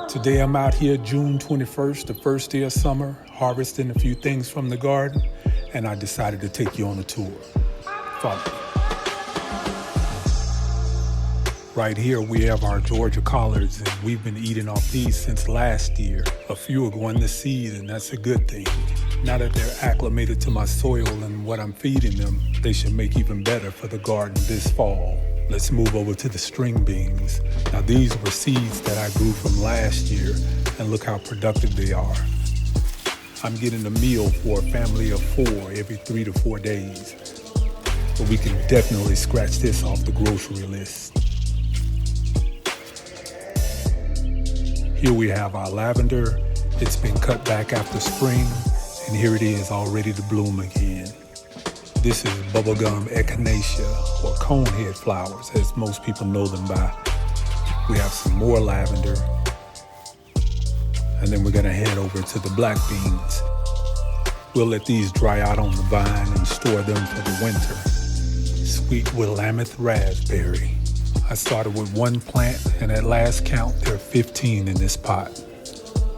Today I'm out here June 21st, the first day of summer, harvesting a few things from the garden, and I decided to take you on a tour. Follow me. Right here we have our Georgia collards, and we've been eating off these since last year. A few are going to seed, and that's a good thing. Now that they're acclimated to my soil and what I'm feeding them, they should make even better for the garden this fall. Let's move over to the string beans. Now these were seeds that I grew from last year, and look how productive they are. I'm getting a meal for a family of 4 every 3 to 4 days. But we can definitely scratch this off the grocery list. Here we have our lavender. It's been cut back after spring, and here it is all ready to bloom again. This is bubblegum echinacea, or conehead flowers, as most people know them by. We have some more lavender, and then we're gonna head over to the black beans. We'll let these dry out on the vine and store them for the winter. Sweet Willamette raspberry. I started with 1 plant, and at last count, there are 15 in this pot.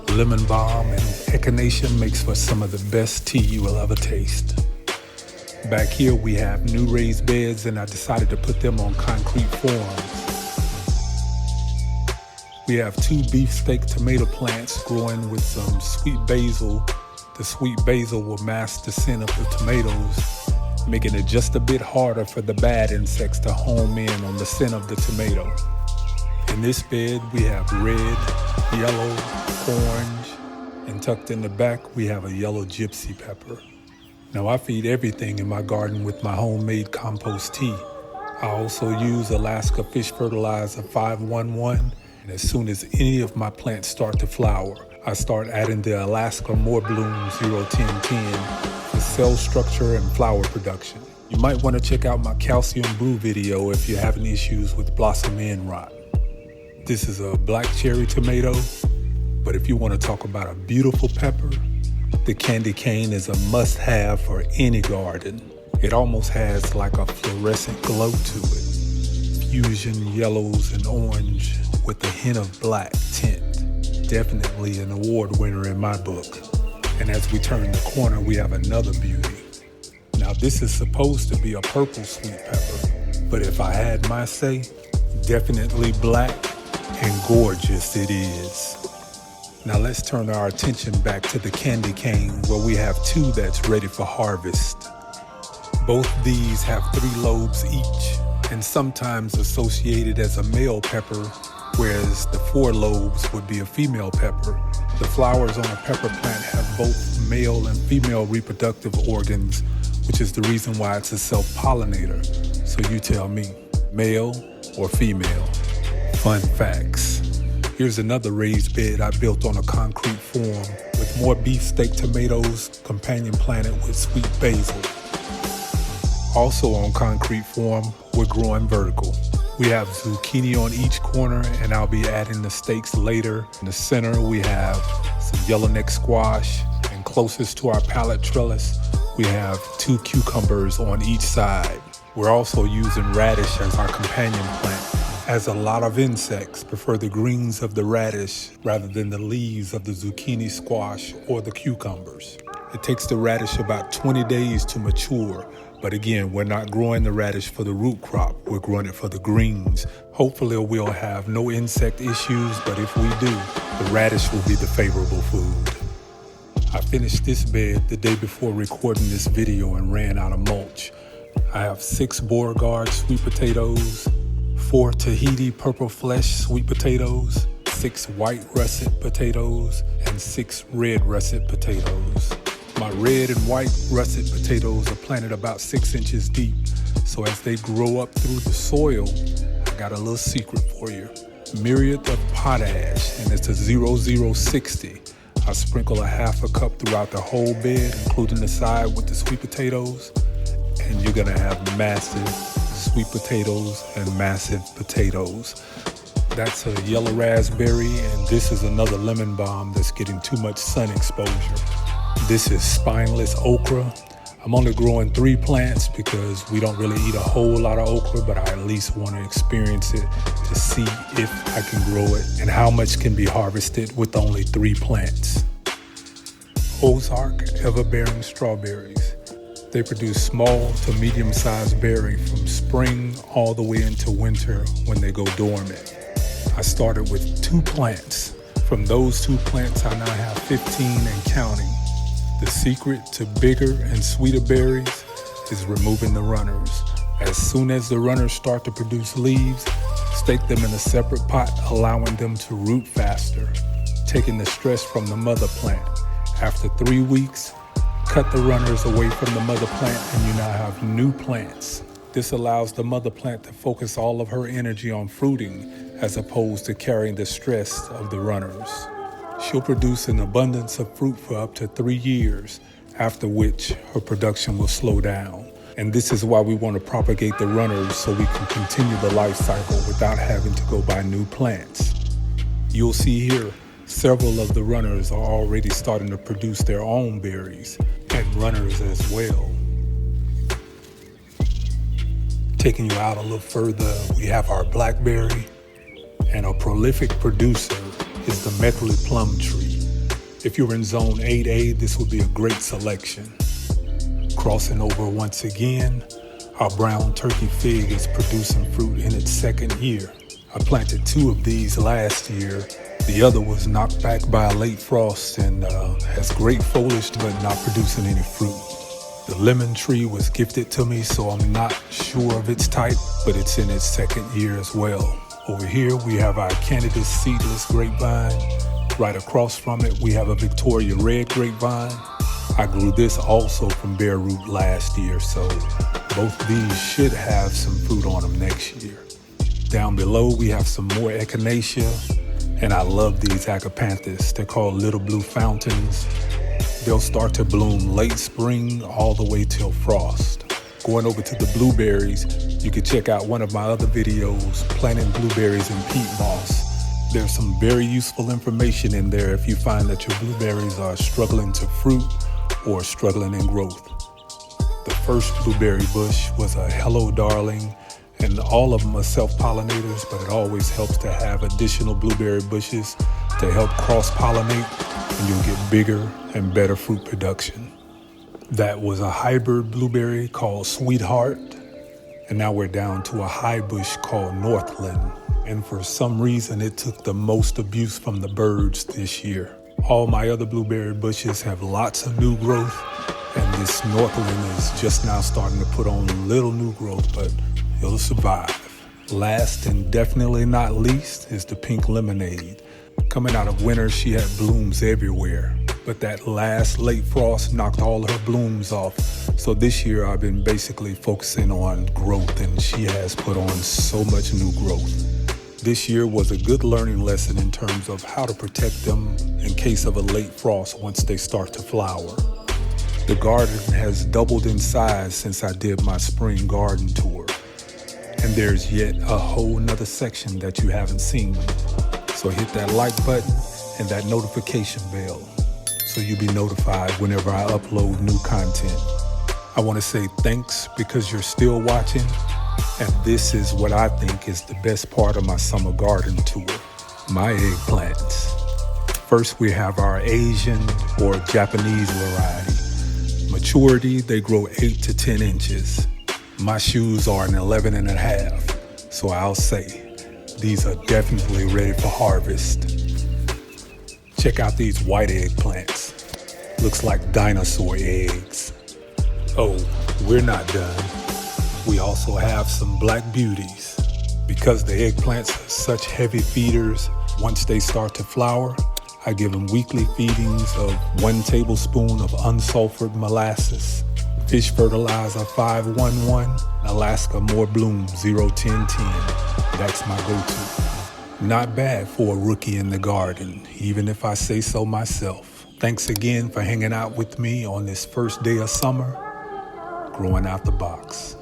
Lemon balm and echinacea makes for some of the best tea you will ever taste. Back here we have new raised beds, and I decided to put them on concrete forms. We have 2 beefsteak tomato plants growing with some sweet basil. The sweet basil will mask the scent of the tomatoes, making it just a bit harder for the bad insects to home in on the scent of the tomato. In this bed we have red, yellow, orange, and tucked in the back we have a yellow gypsy pepper. Now I feed everything in my garden with my homemade compost tea. I also use Alaska Fish Fertilizer 511, and as soon as any of my plants start to flower, I start adding the Alaska More Bloom 01010 for cell structure and flower production. You might want to check out my calcium brew video if you're having issues with blossom end rot. This is a black cherry tomato, but if you want to talk about a beautiful pepper, the candy cane is a must-have for any garden. It almost has like a fluorescent glow to it. Fusion yellows and orange with a hint of black tint. Definitely an award winner in my book. And as we turn the corner, we have another beauty. Now this is supposed to be a purple sweet pepper, but if I had my say, definitely black and gorgeous it is. Now let's turn our attention back to the candy cane, where we have 2 that's ready for harvest. Both these have 3 lobes each, and sometimes associated as a male pepper, whereas the 4 lobes would be a female pepper. The flowers on a pepper plant have both male and female reproductive organs, which is the reason why it's a self-pollinator. So you tell me, male or female? Fun facts. Here's another raised bed I built on a concrete form with more beefsteak tomatoes, companion planted with sweet basil. Also on concrete form, we're growing vertical. We have zucchini on each corner, and I'll be adding the stakes later. In the center, we have some yellowneck squash, and closest to our pallet trellis, we have 2 cucumbers on each side. We're also using radish as our companion plant, as a lot of insects prefer the greens of the radish rather than the leaves of the zucchini, squash, or the cucumbers. It takes the radish about 20 days to mature, but again, we're not growing the radish for the root crop, we're growing it for the greens. Hopefully we'll have no insect issues, but if we do, the radish will be the favorable food. I finished this bed the day before recording this video and ran out of mulch. I have 6 Beauregard sweet potatoes, 4 Tahiti purple flesh sweet potatoes, 6 white russet potatoes, and 6 red russet potatoes. My red and white russet potatoes are planted about 6 inches deep, so as they grow up through the soil, I got a little secret for you. Myriad of potash, and it's a 0060. I sprinkle a ½ cup throughout the whole bed, including the side with the sweet potatoes, and you're gonna have massive sweet potatoes and massive potatoes. That's a yellow raspberry, and this is another lemon balm that's getting too much sun exposure. This is spineless okra. I'm only growing 3 plants because we don't really eat a whole lot of okra, but I at least want to experience it to see if I can grow it and how much can be harvested with only 3 plants. Ozark ever-bearing strawberries. They produce small to medium-sized berry from spring all the way into winter when they go dormant. I started with 2 plants. From those 2 plants, I now have 15 and counting. The secret to bigger and sweeter berries is removing the runners. As soon as the runners start to produce leaves, stake them in a separate pot, allowing them to root faster, taking the stress from the mother plant. After 3 weeks, cut the runners away from the mother plant and you now have new plants. This allows the mother plant to focus all of her energy on fruiting as opposed to carrying the stress of the runners. She'll produce an abundance of fruit for up to 3 years, after which her production will slow down. And this is why we want to propagate the runners so we can continue the life cycle without having to go buy new plants. You'll see here, several of the runners are already starting to produce their own berries and runners as well. Taking you out a little further, we have our blackberry, and a prolific producer is the Meckley plum tree. If you're in zone 8A, this would be a great selection. Crossing over once again, our brown turkey fig is producing fruit in its 2nd year. I planted 2 of these last year. The other was knocked back by a late frost and has great foliage but not producing any fruit. The lemon tree was gifted to me, so I'm not sure of its type, but it's in its 2nd year as well. Over here, we have our Canada's seedless grapevine. Right across from it, we have a Victoria red grapevine. I grew this also from bare root last year, so both of these should have some fruit on them next year. Down below, we have some more echinacea, and I love these agapanthus. They're called little blue fountains. They'll start to bloom late spring all the way till frost. Going over to the blueberries, you can check out one of my other videos, planting blueberries in peat moss. There's some very useful information in there if you find that your blueberries are struggling to fruit or struggling in growth. The first blueberry bush was a hello darling, and all of them are self-pollinators, but it always helps to have additional blueberry bushes to help cross-pollinate, and you'll get bigger and better fruit production. That was a hybrid blueberry called Sweetheart, and now we're down to a high bush called Northland. And for some reason, it took the most abuse from the birds this year. All my other blueberry bushes have lots of new growth, and this Northland is just now starting to put on a little new growth, but it'll survive. Last and definitely not least is the pink lemonade. Coming out of winter, she had blooms everywhere, but that last late frost knocked all her blooms off. So this year I've been basically focusing on growth, and she has put on so much new growth. This year was a good learning lesson in terms of how to protect them in case of a late frost once they start to flower. The garden has doubled in size since I did my spring garden tour. And there's yet a whole nother section that you haven't seen. So hit that like button and that notification bell so you'll be notified whenever I upload new content. I want to say thanks because you're still watching, and this is what I think is the best part of my summer garden tour, my eggplants. First, we have our Asian or Japanese variety. Maturity, they grow 8 to 10 inches. My shoes are an 11 and a half, so I'll say these are definitely ready for harvest. Check out these white eggplants. Looks like dinosaur eggs. Oh, we're not done. We also have some black beauties. Because the eggplants are such heavy feeders, once they start to flower, I give them weekly feedings of 1 tablespoon of unsulfured molasses, fish fertilizer 511, Alaska More Bloom 01010. That's my go-to. Not bad for a rookie in the garden, even if I say so myself. Thanks again for hanging out with me on this first day of summer, growing out the box.